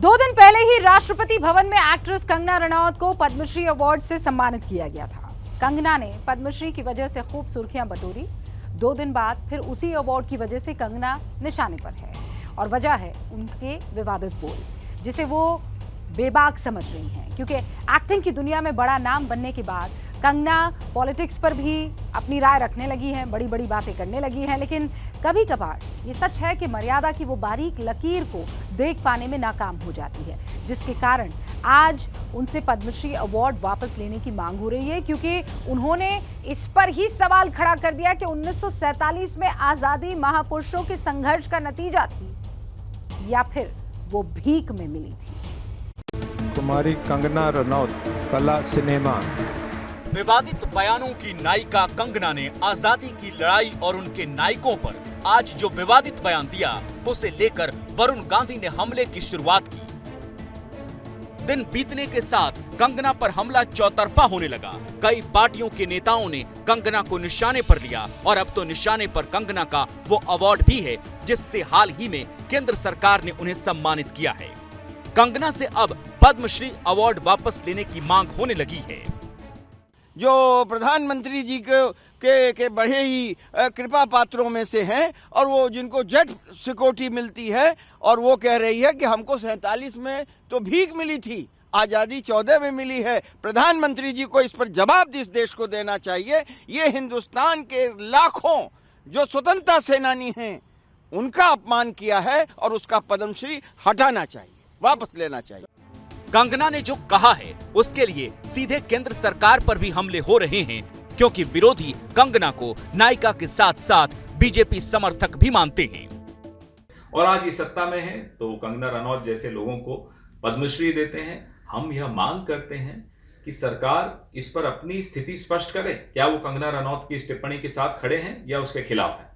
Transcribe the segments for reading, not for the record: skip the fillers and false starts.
2 दिन पहले ही राष्ट्रपति भवन में एक्ट्रेस कंगना रनौत को पद्मश्री अवार्ड से सम्मानित किया गया था। कंगना ने पद्मश्री की वजह से खूब सुर्खियां बटोरी। 2 दिन बाद फिर उसी अवार्ड की वजह से कंगना निशाने पर है और वजह है उनके विवादित बोल, जिसे वो बेबाक समझ रही हैं, क्योंकि एक्टिंग की दुनिया में बड़ा नाम बनने के बाद कंगना पॉलिटिक्स पर भी अपनी राय रखने लगी हैं, बड़ी बड़ी बातें करने लगी हैं। लेकिन कभी कभार ये सच है कि मर्यादा की वो बारीक लकीर को देख पाने में नाकाम हो जाती है, जिसके कारण आज उनसे पद्मश्री अवार्ड वापस लेने की मांग हो रही है, क्योंकि उन्होंने इस पर ही सवाल खड़ा कर दिया कि 1947 में आजादी महापुरुषों के संघर्ष का नतीजा थी या फिर वो भीख में मिली थी। कुमारी कंगना रनौत, कला सिनेमा। विवादित बयानों की नायिका कंगना ने आजादी की लड़ाई और उनके नायकों पर आज जो विवादित बयान दिया, उसे लेकर वरुण गांधी ने हमले की शुरुआत की। दिन बीतने के साथ कंगना पर हमला चौतरफा होने लगा। कई पार्टियों के नेताओं ने कंगना को निशाने पर लिया और अब तो निशाने पर कंगना का वो अवार्ड भी है जिससे हाल ही में केंद्र सरकार ने उन्हें सम्मानित किया है। कंगना से अब पद्मश्री अवार्ड वापस लेने की मांग होने लगी है। जो प्रधानमंत्री जी के बड़े ही कृपा पात्रों में से हैं और वो जिनको जेट सिक्योरिटी मिलती है, और वो कह रही है कि हमको 47 में तो भीख मिली थी, आज़ादी 14 में मिली है। प्रधानमंत्री जी को इस पर जवाब इस देश को देना चाहिए। ये हिंदुस्तान के लाखों जो स्वतंत्रता सेनानी हैं उनका अपमान किया है और उसका पद्मश्री हटाना चाहिए, वापस लेना चाहिए। कंगना ने जो कहा है उसके लिए सीधे केंद्र सरकार पर भी हमले हो रहे हैं, क्योंकि विरोधी कंगना को नायिका के साथ साथ बीजेपी समर्थक भी मानते हैं। और आज ये सत्ता में है तो कंगना रनौत जैसे लोगों को पद्मश्री देते हैं। हम यह मांग करते हैं कि सरकार इस पर अपनी स्थिति स्पष्ट करे। क्या वो कंगना रनौत की इस टिप्पणी के साथ खड़े हैं या उसके खिलाफ है?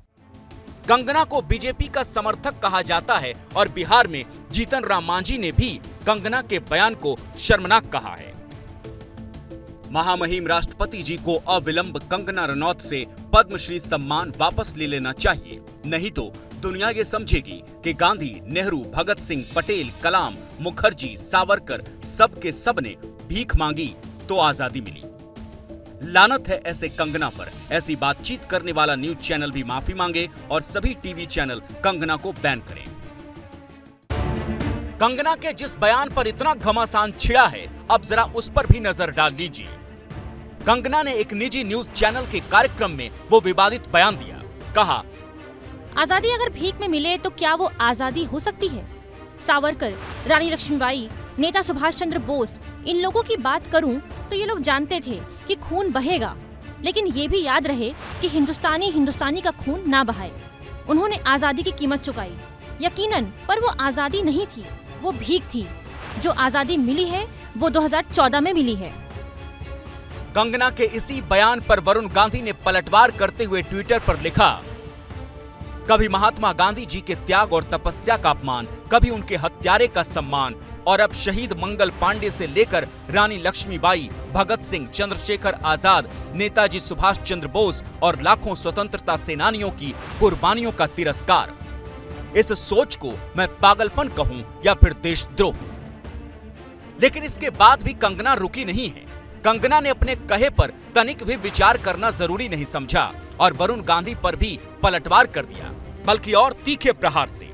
कंगना को बीजेपी का समर्थक कहा जाता है और बिहार में जीतन राम मांझी ने भी कंगना के बयान को शर्मनाक कहा है। महामहिम राष्ट्रपति जी को अविलंब कंगना रनौत से पद्मश्री सम्मान वापस ले लेना चाहिए, नहीं तो दुनिया ये समझेगी कि गांधी, नेहरू, भगत सिंह, पटेल, कलाम, मुखर्जी, सावरकर सब के सब ने भीख मांगी तो आजादी मिली। लानत है ऐसे कंगना पर। ऐसी बातचीत करने वाला न्यूज चैनल भी माफी मांगे और सभी टीवी चैनल कंगना को बैन करें। कंगना के जिस बयान पर इतना घमासान छिड़ा है, अब जरा उस पर भी नजर डाल लीजिए। कंगना ने एक निजी न्यूज चैनल के कार्यक्रम में वो विवादित बयान दिया। कहा, आजादी अगर भीख में मिले तो क्या वो आजादी हो सकती है? सावरकर, रानी लक्ष्मीबाई, नेता सुभाष चंद्र बोस, इन लोगों की बात करूं तो ये लोग जानते थे कि खून बहेगा, लेकिन ये भी याद रहे कि हिंदुस्तानी का खून ना बहाए। उन्होंने आजादी की कीमत चुकाई, यकीनन, पर वो आजादी नहीं थी, वो भीख थी। जो आजादी मिली है वो 2014 में मिली है। कंगना के इसी बयान पर वरुण गांधी ने पलटवार करते हुए ट्विटर पर लिखा, कभी महात्मा गांधी जी के त्याग और तपस्या का अपमान, कभी उनके हत्यारे का सम्मान, और अब शहीद मंगल पांडे से लेकर रानी लक्ष्मीबाई, भगत सिंह, चंद्रशेखर आजाद, नेताजी सुभाष चंद्र बोस और लाखों स्वतंत्रता सेनानियों की कुर्बानियों का तिरस्कार। इस सोच को मैं पागलपन कहूं या फिर देशद्रोह। लेकिन इसके बाद भी कंगना रुकी नहीं है। कंगना ने अपने कहे पर तनिक भी विचार करना जरूरी नहीं समझा और वरुण गांधी पर भी पलटवार कर दिया, बल्कि और तीखे प्रहार से।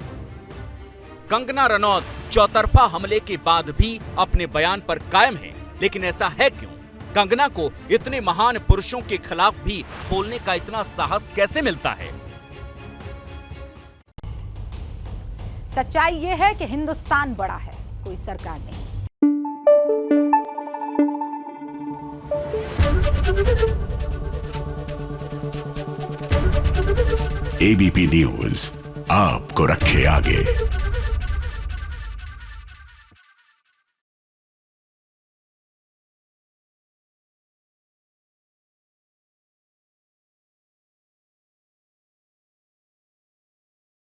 कंगना रनौत चौतरफा हमले के बाद भी अपने बयान पर कायम है, लेकिन ऐसा है क्यों? कंगना को इतने महान पुरुषों के खिलाफ भी बोलने का इतना साहस कैसे मिलता है? सच्चाई ये है कि हिंदुस्तान बड़ा है, कोई सरकार नहीं। एबीपी न्यूज आपको रखे आगे।